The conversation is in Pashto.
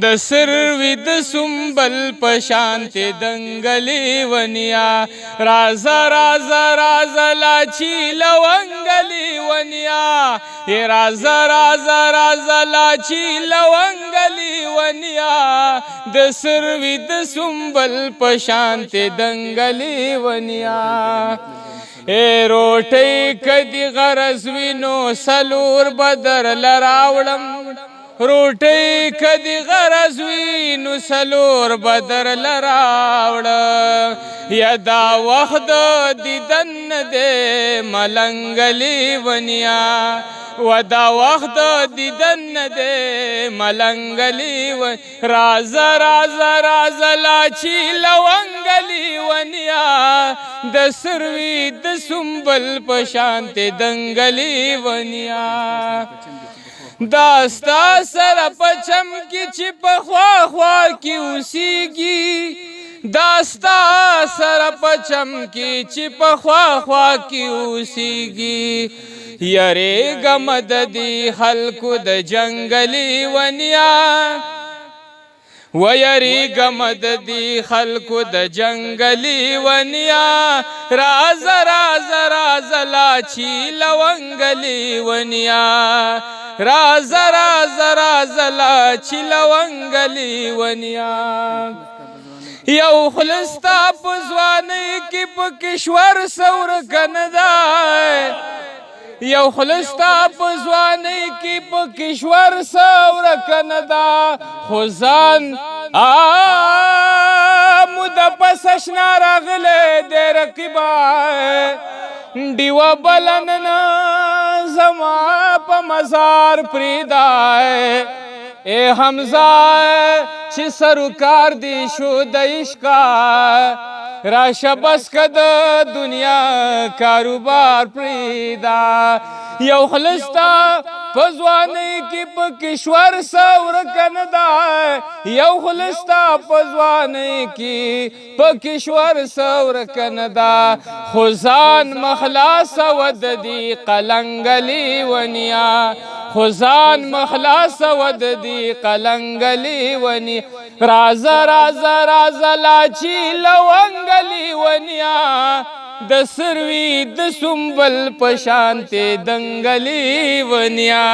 د سروي د سنبل پشانت دنګلی ونیا رازا رازا رازا لاچی لونګلی ونیا رازا رازا رازا لاچی لونګلی ونیا د سروي د سنبل پشانت دنګلی ونیا روټۍ کدی غرض وینو سلور بدر لراوړم روټۍ کدی غرض وینو سلور بدر لراوړه یا دا وخت د دیدن دې ملنګلی ونیا و دا وخت د دیدن دې ملنګلی و رازا رازا رازا لاچی لونګلی ونیا د سروي د سنبل پشانت دنګلی ونیا داستا سره پچم کی چې په خوا خوا کی اوسیږي داستا سره پچم کی چې په خوا خوا کی اوسیږي یریګم د دې خلکو د جنګلی ونیا ویریګم د دې خلکو د جنګلی ونیا رازا رازا رازا لاچی لونګلی ونیا رازا رازا رازا لاچی لونګلی ونیا یو خلستا په ځوانۍ کې په کشور سور کندای یو خلستا په ځوانۍ کې په کشور سور کندا خو ځان مده پس اشنا راغلی دی رقیبا ډیوه بلننا زما په مزار پریدای اے حمزه چې سروکار دی شو د عشقا راشه بس که د دنیا کاروبار پریدا یو خلستا په ځوانۍ کې په کشور سور کندا یو خلستا په ځوانۍ کې په کشور سور کندا خو ځان مخلاص ود دی قلنګلی ونیا خو ځان مخلاص ود دی قلنګلی ونیا رازا رازا رازا لاچی لونګلی ونیا د سروي د سنبل پشانت دنګلی ونیا